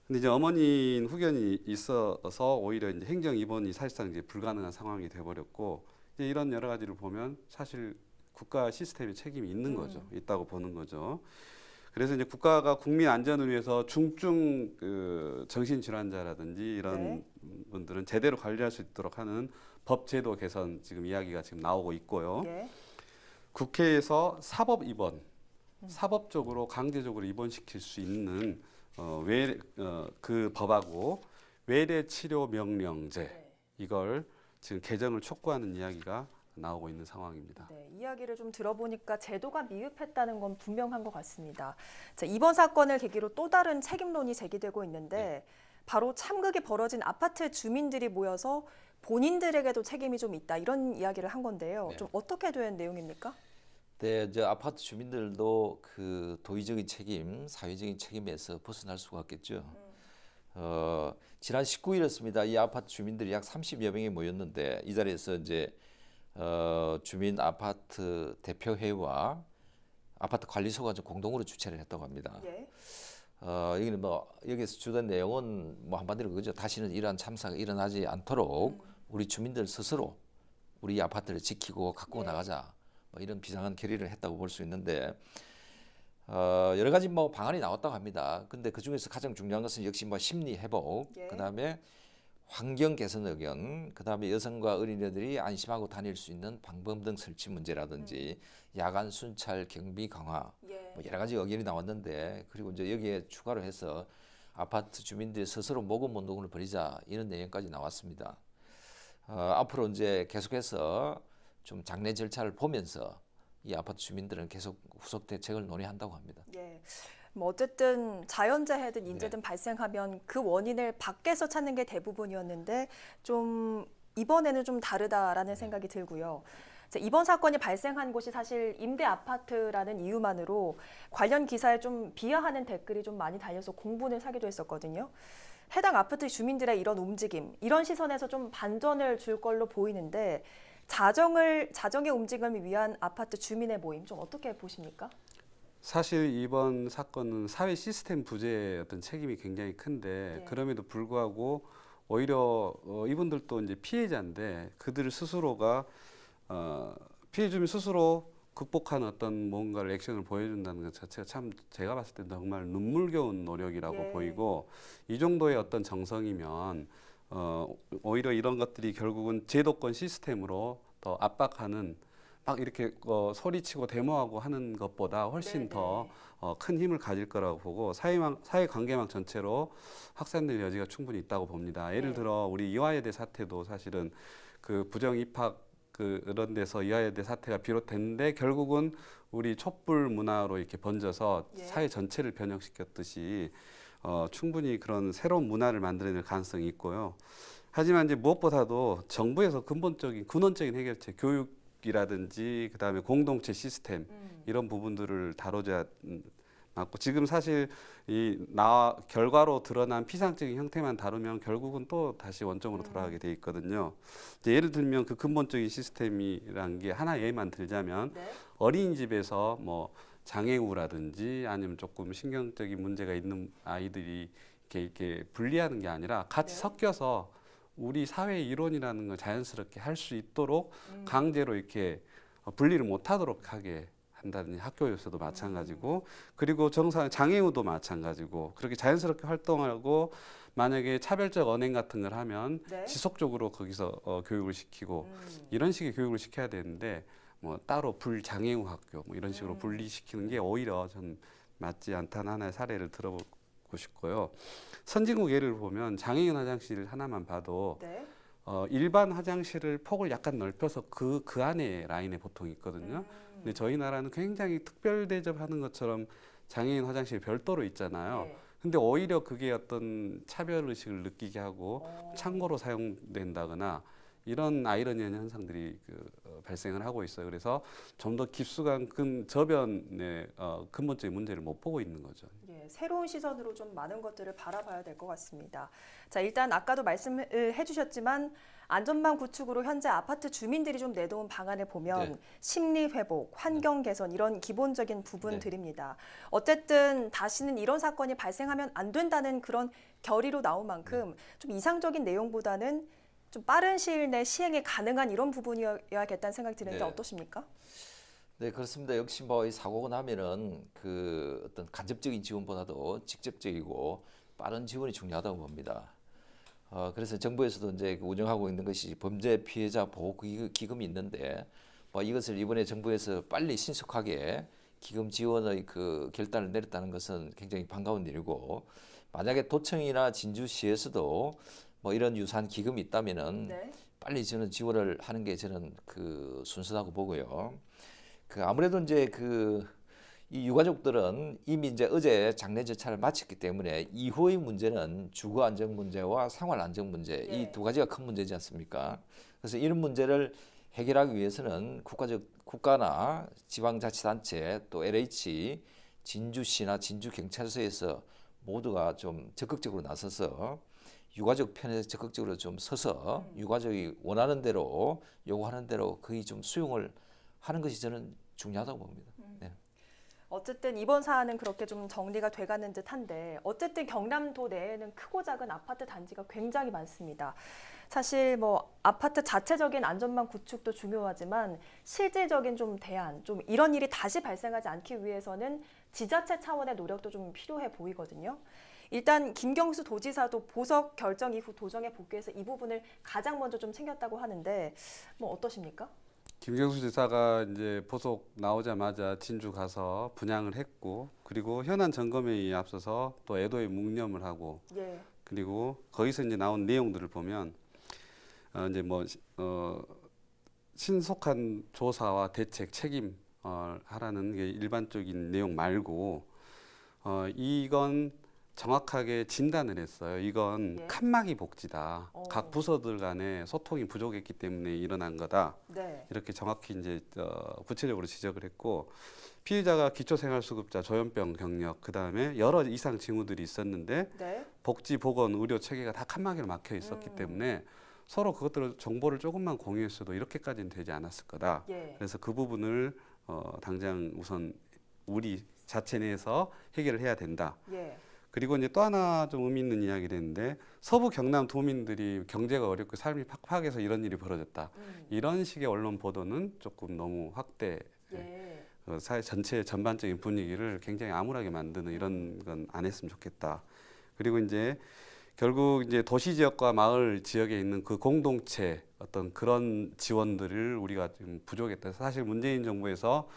P: 근데 이제 어머니인 후견이 있어서 오히려 이제 행정 입원이 사실상 이제 불가능한 상황이 돼버렸고 이제 이런 여러 가지를 보면 사실 국가 시스템에 책임이 있는 거죠. 있다고 보는 거죠. 그래서 이제 국가가 국민 안전을 위해서 중증 그 정신질환자라든지 이런 분들은 제대로 관리할 수 있도록 하는 법 제도 개선 지금 이야기가 지금 나오고 있고요. 국회에서 사법 입원, 사법적으로 강제적으로 입원시킬 수 있는 그 법하고 외래 치료 명령제 이걸 지금 개정을 촉구하는 이야기가 나오고 있는 상황입니다.
N: 네, 이야기를 좀 들어보니까 제도가 미흡했다는 건 분명한 것 같습니다. 자, 이번 사건을 계기로 또 다른 책임론이 제기되고 있는데 바로 참극이 벌어진 아파트 주민들이 모여서 본인들에게도 책임이 좀 있다 이런 이야기를 한 건데요. 좀 어떻게 된 내용입니까?
O: 네, 이제 아파트 주민들도 그 도의적인 책임, 사회적인 책임에서 벗어날 수가 없겠죠. 지난 19일이었습니다. 이 아파트 주민들이 약 30여 명이 모였는데 이 자리에서 이제 주민 아파트 대표회와 아파트 관리소가 공동으로 주최를 했다고 합니다. 여기는 뭐 여기서 주된 내용은 뭐 한마디로 그죠. 다시는 이러한 참사가 일어나지 않도록 우리 주민들 스스로 우리 아파트를 지키고 가꾸어 나가자. 뭐 이런 비상한 결의를 했다고 볼 수 있는데 여러 가지 뭐 방안이 나왔다고 합니다. 근데 그 중에서 가장 중요한 것은 역시 뭐 심리 회복, 그다음에 환경 개선 의견, 그다음에 여성과 어린이들이 안심하고 다닐 수 있는 방범등 설치 문제라든지 야간 순찰 경비 강화, 뭐 여러 가지 의견이 나왔는데 그리고 이제 여기에 추가로 해서 아파트 주민들이 스스로 모금 운동을 벌이자 이런 내용까지 나왔습니다. 앞으로 이제 계속해서 좀 장례 절차를 보면서 이 아파트 주민들은 계속 후속 대책을 논의한다고 합니다.
N: 뭐 어쨌든 자연재해든 인재든 발생하면 그 원인을 밖에서 찾는 게 대부분이었는데 좀 이번에는 좀 다르다라는 생각이 들고요. 이번 사건이 발생한 곳이 사실 임대 아파트라는 이유만으로 관련 기사에 좀 비하하는 댓글이 좀 많이 달려서 공분을 사기도 했었거든요. 해당 아파트 주민들의 이런 움직임, 이런 시선에서 좀 반전을 줄 걸로 보이는데 자정의 움직임을 위한 아파트 주민의 모임 좀 어떻게 보십니까?
P: 사실 이번 사건은 사회 시스템 부재의 어떤 책임이 굉장히 큰데 그럼에도 불구하고 오히려 이분들도 이제 피해자인데 그들 스스로가 피해 주민 스스로 극복하는 어떤 뭔가를 액션을 보여준다는 것 자체가 참 제가 봤을 때 정말 눈물겨운 노력이라고 보이고 이 정도의 어떤 정성이면 오히려 이런 것들이 결국은 제도권 시스템으로 더 압박하는 막 이렇게 소리치고 데모하고 하는 것보다 훨씬 더 큰 힘을 가질 거라고 보고 사회 관계망 전체로 확산될 여지가 충분히 있다고 봅니다. 예를 들어 우리 이화여대 사태도 사실은 그 부정 입학 그런 데서 이화여대 사태가 비롯됐는데 결국은 우리 촛불 문화로 이렇게 번져서 사회 전체를 변형시켰듯이 충분히 그런 새로운 문화를 만들어낼 가능성이 있고요. 하지만 이제 무엇보다도 정부에서 근본적인 근원적인 해결책, 교육이라든지 그다음에 공동체 시스템 이런 부분들을 다뤄줘야 맞고 지금 사실 결과로 드러난 피상적인 형태만 다루면 결국은 또 다시 원점으로 돌아가게 돼 있거든요. 이제 예를 들면 그 근본적인 시스템이라는 게 하나 예만 들자면 어린이집에서 뭐 장애우라든지 아니면 조금 신경적인 문제가 있는 아이들이 이렇게 분리하는 게 아니라 같이 섞여서 우리 사회의 일원이라는 걸 자연스럽게 할 수 있도록 강제로 이렇게 분리를 못하도록 하게 한다든지 학교에서도 마찬가지고 그리고 정상 장애우도 마찬가지고 그렇게 자연스럽게 활동하고 만약에 차별적 언행 같은 걸 하면 지속적으로 거기서 교육을 시키고 이런 식의 교육을 시켜야 되는데 뭐 따로 불장애우 학교 뭐 이런 식으로 분리시키는 게 오히려 전 맞지 않다는 하나의 사례를 들어보고 싶고요. 선진국 예를 보면 장애인 화장실 하나만 봐도 일반 화장실을 폭을 약간 넓혀서 그 안에 라인에 보통 있거든요. 근데 저희 나라는 굉장히 특별 대접하는 것처럼 장애인 화장실이 별도로 있잖아요. 근데 오히려 그게 어떤 차별 의식을 느끼게 하고 창고로 사용된다거나 이런 아이러니한 현상들이 발생을 하고 있어요. 그래서 좀 더 깊숙한 저변의 근본적인 문제를 못 보고 있는 거죠.
N: 예, 새로운 시선으로 좀 많은 것들을 바라봐야 될 것 같습니다. 자, 일단 아까도 말씀을 해주셨지만 안전망 구축으로 현재 아파트 주민들이 좀 내놓은 방안을 보면
O: 네.
N: 심리 회복, 환경 개선 이런 기본적인 부분들입니다. 어쨌든 다시는 이런 사건이 발생하면 안 된다는 그런 결의로 나온 만큼 좀 이상적인 내용보다는 좀 빠른 시일 내 시행이 가능한 이런 부분이어야겠다는 생각이 드는데
O: 네.
N: 어떠십니까?
O: 네, 그렇습니다. 역시 뭐 이 사고가 나면은 어떤 간접적인 지원보다도 직접적이고 빠른 지원이 중요하다고 봅니다. 그래서 정부에서도 이제 운영하고 있는 것이 범죄 피해자 보호 기금이 있는데 뭐 이것을 이번에 정부에서 빨리 신속하게 기금 지원의 결단을 내렸다는 것은 굉장히 반가운 일이고, 만약에 도청이나 진주시에서도 뭐 이런 유사한 기금이 있다면은
N: 네.
O: 빨리 저는 지원을 하는 게 저는 순수하다고 보고요. 아무래도 이제 이 유가족들은 이미 이제 어제 장례 절차를 마쳤기 때문에 이후의 문제는 주거 안정 문제와 생활 안정 문제, 이 두 가지가 큰 문제지 않습니까? 그래서 이런 문제를 해결하기 위해서는 국가나 지방자치단체 또 LH, 진주시나 진주경찰서에서 모두가 좀 적극적으로 나서서 유가족 편에 적극적으로 좀 서서 유가족이 원하는 대로 요구하는 대로 거의 좀 수용을 하는 것이 저는 중요하다고 봅니다. 네.
N: 어쨌든 이번 사안은 그렇게 좀 정리가 돼가는 듯한데 어쨌든 경남도 내에는 크고 작은 아파트 단지가 굉장히 많습니다. 사실 뭐 아파트 자체적인 안전망 구축도 중요하지만 실질적인 좀 대안, 좀 이런 일이 다시 발생하지 않기 위해서는 지자체 차원의 노력도 좀 필요해 보이거든요. 일단 김경수 도지사도 보석 결정 이후 도정에 복귀해서 이 부분을 가장 먼저 좀 챙겼다고 하는데 뭐 어떠십니까?
P: 김경수 지사가 이제 보석 나오자마자 진주 가서 분양을 했고, 그리고 현안 점검회의에 앞서서 또 애도에 묵념을 하고,
N: 예.
P: 그리고 거기서 이제 나온 내용들을 보면 이제 신속한 조사와 대책 책임 하라는 게 일반적인 내용 말고 이건 정확하게 진단을 했어요. 이건
N: 예.
P: 칸막이 복지다. 각 부서들 간에 소통이 부족했기 때문에 일어난 거다.
N: 네.
P: 이렇게 정확히 이제 구체적으로 지적을 했고, 피의자가 기초생활수급자, 조현병 경력, 그 다음에 여러 이상 징후들이 있었는데
N: 네.
P: 복지, 보건, 의료 체계가 다 칸막이로 막혀 있었기 때문에 서로 그것들을 정보를 조금만 공유했어도 이렇게까지는 되지 않았을 거다.
N: 예.
P: 그래서 그 부분을 당장 우선 우리 자체 내에서 해결을 해야 된다.
N: 예.
P: 그리고 이제 또 하나 좀 의미 있는 이야기를 했는데, 서부 경남 도민들이 경제가 어렵고 삶이 팍팍해서 이런 일이 벌어졌다. 이런 식의 언론 보도는 조금 너무 확대, 사회 전체 전반적인 분위기를 굉장히 암울하게 만드는 이런 건 안 했으면 좋겠다. 그리고 이제 결국 이제 도시 지역과 마을 지역에 있는 그 공동체 어떤 그런 지원들을 우리가 좀 부족했다. 사실 문재인 정부에서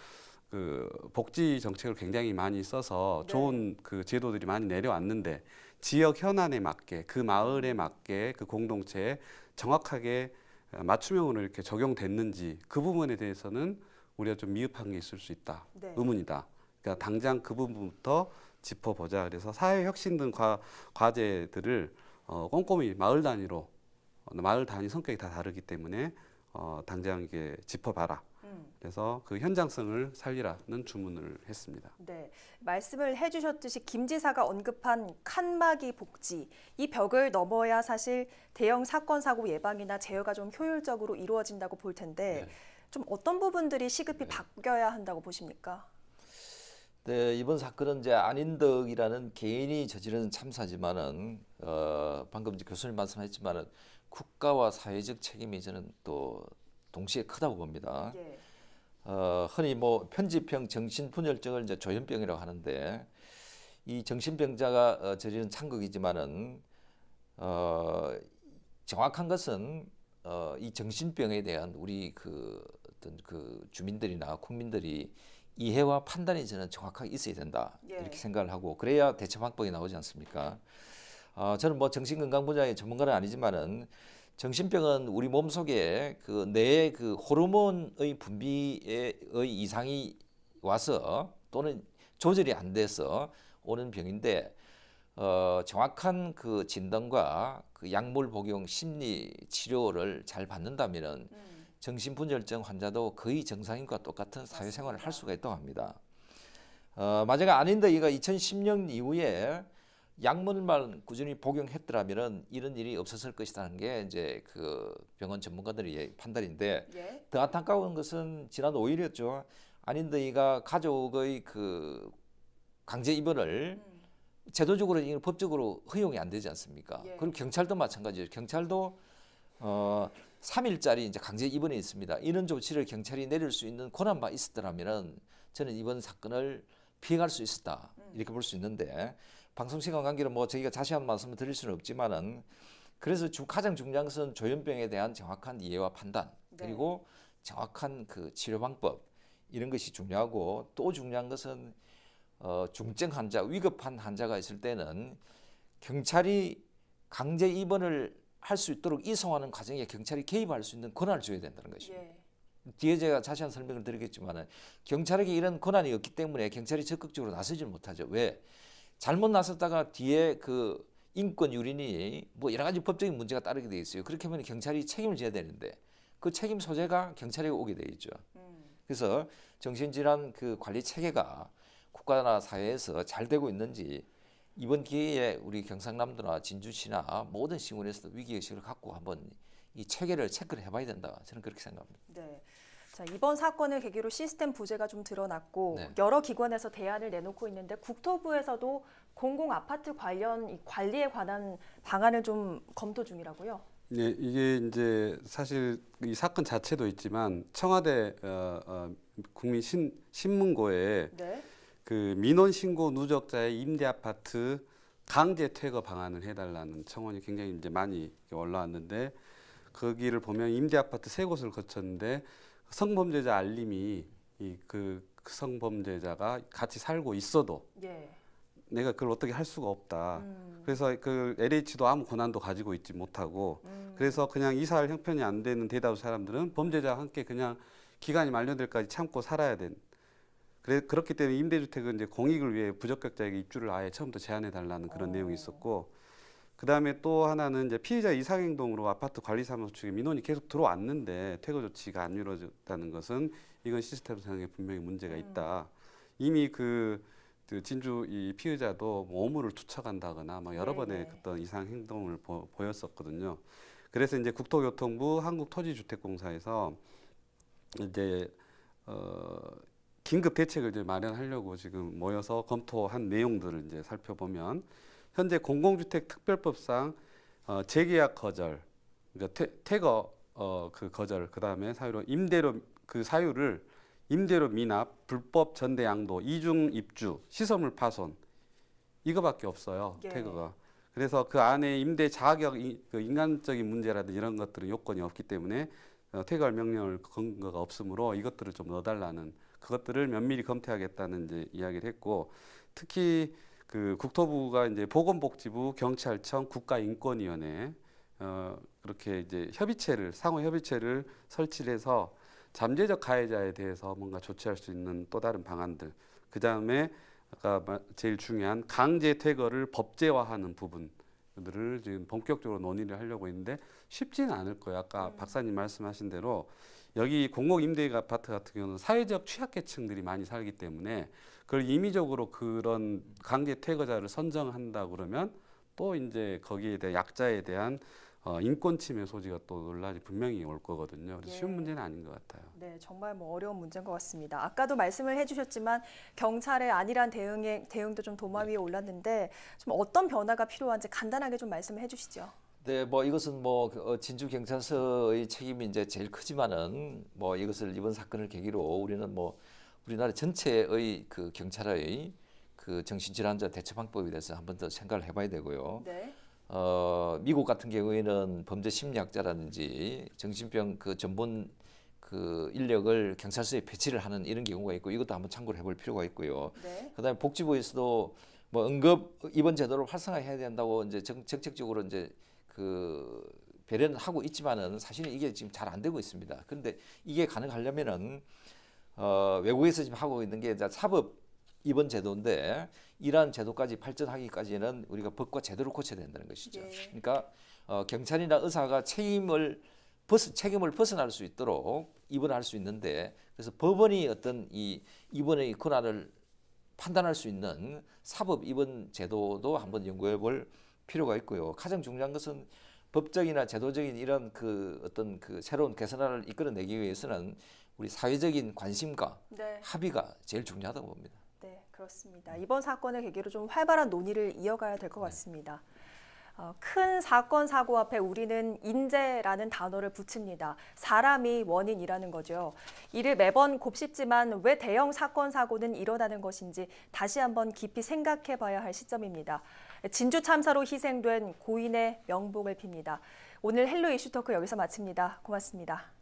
P: 복지 정책을 굉장히 많이 써서 좋은 제도들이 많이 내려왔는데, 지역 현안에 맞게, 그 마을에 맞게, 그 공동체에 정확하게 맞춤형으로 이렇게 적용됐는지, 그 부분에 대해서는 우리가 좀 미흡한 게 있을 수 있다.
N: 네.
P: 의문이다. 그러니까 당장 그 부분부터 짚어보자. 그래서 사회혁신 등 과제들을 꼼꼼히 마을 단위로, 마을 단위 성격이 다 다르기 때문에 당장 이게 짚어봐라. 그래서 그 현장성을 살리라는 주문을 했습니다.
N: 네, 말씀을 해주셨듯이 김 지사가 언급한 칸막이 복지, 이 벽을 넘어야 사실 대형 사건 사고 예방이나 제어가 좀 효율적으로 이루어진다고 볼 텐데 좀 어떤 부분들이 시급히 바뀌어야 한다고 보십니까?
O: 네, 이번 사건은 이제 안인덕이라는 개인이 저지른 참사지만은 방금 이제 교수님 말씀하셨지만은 국가와 사회적 책임이 저는 또 동시에 크다고 봅니다.
N: 예.
O: 흔히 뭐 편집형 정신분열증을 이제 조현병이라고 하는데, 이 정신병자가 저지른 창극이지만은 정확한 것은 이 정신병에 대한 우리 어떤 주민들이나 국민들이 이해와 판단이 저는 정확하게 있어야 된다. 이렇게 생각을 하고, 그래야 대처 방법이 나오지 않습니까? 저는 뭐 정신건강 분야의 전문가는 아니지만은 정신병은 우리 몸 속에 뇌의 호르몬의 분비의 이상이 와서 또는 조절이 안 돼서 오는 병인데, 정확한 그 진단과 그 약물 복용 심리 치료를 잘 받는다면은 정신분열증 환자도 거의 정상인과 똑같은 사회생활을 할 수가 있다고 합니다. 만약에 아닌데이가 2010년 이후에 약물만 꾸준히 복용했더라면은 이런 일이 없었을 것이라는 게 이제 그 병원 전문가들의 판단인데
N: 예.
O: 더 안타까운 것은 지난 5일이었죠. 아닌데이가 가족의 그 강제 입원을 제도적으로 이건 법적으로 허용이 안 되지 않습니까?
N: 예.
O: 그리고 경찰도 마찬가지예요. 경찰도 3일짜리 이제 강제 입원이 있습니다. 이런 조치를 경찰이 내릴 수 있는 권한만 있었더라면은 저는 이번 사건을 피해갈 수 있었다 이렇게 볼 수 있는데 방송 시간 관계로 뭐 저희가 자세한 말씀을 드릴 수는 없지만은 그래서 가장 중요한 것은 조현병에 대한 정확한 이해와 판단 그리고 정확한 그 치료 방법 이런 것이 중요하고 또 중요한 것은 중증 환자, 위급한 환자가 있을 때는 경찰이 강제 입원을 할 수 있도록 이송하는 과정에 경찰이 개입할 수 있는 권한을 줘야 된다는 것입니다.
N: 예.
O: 뒤에 제가 자세한 설명을 드리겠지만 경찰에게 이런 권한이 없기 때문에 경찰이 적극적으로 나서질 못하죠. 왜? 잘못 나섰다가 뒤에 그 인권 유린이 뭐 여러 가지 법적인 문제가 따르게 돼 있어요. 그렇게 하면 경찰이 책임을 져야 되는데 그 책임 소재가 경찰에게 오게 돼 있죠. 그래서 정신질환 그 관리 체계가 국가나 사회에서 잘 되고 있는지 이번 기회에 우리 경상남도나 진주시나 모든 시군에서도 위기의식을 갖고 한번 이 체계를 체크를 해봐야 된다. 저는 그렇게 생각합니다.
N: 네. 자, 이번 사건을 계기로 시스템 부재가 좀 드러났고
O: 네.
N: 여러 기관에서 대안을 내놓고 있는데 국토부에서도 공공 아파트 관련 이 관리에 관한 방안을 좀 검토 중이라고요.
P: 네, 이게 이제 사실 이 사건 자체도 있지만 청와대 국민신문고에
N: 네.
P: 그 민원 신고 누적자의 임대 아파트 강제 퇴거 방안을 해달라는 청원이 굉장히 이제 많이 올라왔는데 거기를 보면 임대 아파트 3곳을 거쳤는데 성범죄자 알림이 그 성범죄자가 같이 살고 있어도
N: 예.
P: 내가 그걸 어떻게 할 수가 없다. 그래서 그 LH도 아무 권한도 가지고 있지 못하고 그래서 그냥 이사할 형편이 안 되는 대다수 사람들은 범죄자와 함께 그냥 기간이 만료될 때까지 참고 살아야 된. 그렇기 때문에 임대주택은 이제 공익을 위해 부적격자에게 입주를 아예 처음부터 제한해 달라는 그런 내용이 있었고 그 다음에 또 하나는 이제 피해자 이상행동으로 아파트 관리사무소 측에 민원이 계속 들어왔는데 퇴거 조치가 안 이루어졌다는 것은 이건 시스템상에 분명히 문제가 있다. 이미 그 진주 이 피해자도 뭐 오물을 투척한다거나 막 여러 번의 어떤 이상 행동을 보였었거든요. 그래서 이제 국토교통부 한국토지주택공사에서 이제 긴급 대책을 이제 마련하려고 지금 모여서 검토한 내용들을 이제 살펴보면 현재 공공주택 특별법상 재계약 거절, 그러니까 퇴거 그 거절, 그 다음에 사유로 임대료 그 사유를 임대료 미납, 불법 전대 양도, 이중 입주, 시설물 파손 이거밖에 없어요.
N: 예.
P: 퇴거가. 그래서 그 안에 임대 자격, 그 인간적인 문제라든지 이런 것들은 요건이 없기 때문에 퇴거할 명령을 근거가 없으므로 이것들을 좀 넣어달라는 그것들을 면밀히 검토하겠다는 이제 이야기를 했고 특히 그 국토부가 이제 보건복지부, 경찰청, 국가인권위원회 그렇게 이제 상호 협의체를 설치를 해서 잠재적 가해자에 대해서 뭔가 조치할 수 있는 또 다른 방안들. 그 다음에 아까 제일 중요한 강제 퇴거를 법제화하는 부분들을 지금 본격적으로 논의를 하려고 있는데 쉽지는 않을 거예요. 아까 박사님 말씀하신 대로 여기 공공임대 아파트 같은 경우는 사회적 취약계층들이 많이 살기 때문에 그걸 임의적으로 그런 강제 퇴거자를 선정한다 그러면 또 이제 거기에 대한 약자에 대한 인권 침해 소지가 또 논란이 분명히 올 거거든요. 그래서 쉬운 문제는 아닌 것 같아요.
N: 네, 정말 뭐 어려운 문제인 것 같습니다. 아까도 말씀을 해주셨지만 경찰의 안일한 대응도 좀 도마 위에 올랐는데 좀 어떤 변화가 필요한지 간단하게 좀 말씀을 해주시죠.
O: 네, 뭐 이것은 뭐 진주 경찰서의 책임이 이제 제일 크지만은 뭐 이것을 이번 사건을 계기로 우리는 뭐 우리나라 전체의 그 경찰의 그 정신질환자 대처 방법에 대해서 한 번 더 생각을 해봐야 되고요.
N: 네.
O: 미국 같은 경우에는 범죄 심리학자라든지 정신병 그 전문 그 인력을 경찰서에 배치를 하는 이런 경우가 있고 이것도 한번 참고를 해볼 필요가 있고요.
N: 네.
O: 그다음에 복지부에서도 뭐 응급 입원 제도를 활성화해야 된다고 이제 정책적으로 이제 그 배려는 하고 있지만은 사실은 이게 지금 잘 안 되고 있습니다. 그런데 이게 가능하려면은 외국에서 지금 하고 있는 게 이제 사법 이번 제도인데 이러한 제도까지 발전하기까지는 우리가 법과 제도를 고쳐야 된다는 것이죠. 그러니까 경찰이나 의사가 책임을 벗어날 수 있도록 입원할 수 있는데 그래서 법원이 어떤 이 입원의 권한을 판단할 수 있는 사법 입원 제도도 한번 연구해 볼 필요가 있고요. 가장 중요한 것은 법적이나 제도적인 이런 그 어떤 그 새로운 개선안을 이끌어내기 위해서는 우리 사회적인 관심과 합의가 제일 중요하다고 봅니다.
N: 네, 그렇습니다. 이번 사건을 계기로 좀 활발한 논의를 이어가야 될 것 같습니다. 큰 사건 사고 앞에 우리는 인재라는 단어를 붙입니다. 사람이 원인이라는 거죠. 이를 매번 곱씹지만 왜 대형 사건 사고는 일어나는 것인지 다시 한번 깊이 생각해 봐야 할 시점입니다. 진주 참사로 희생된 고인의 명복을 빕니다. 오늘 헬로 이슈 토크 여기서 마칩니다. 고맙습니다.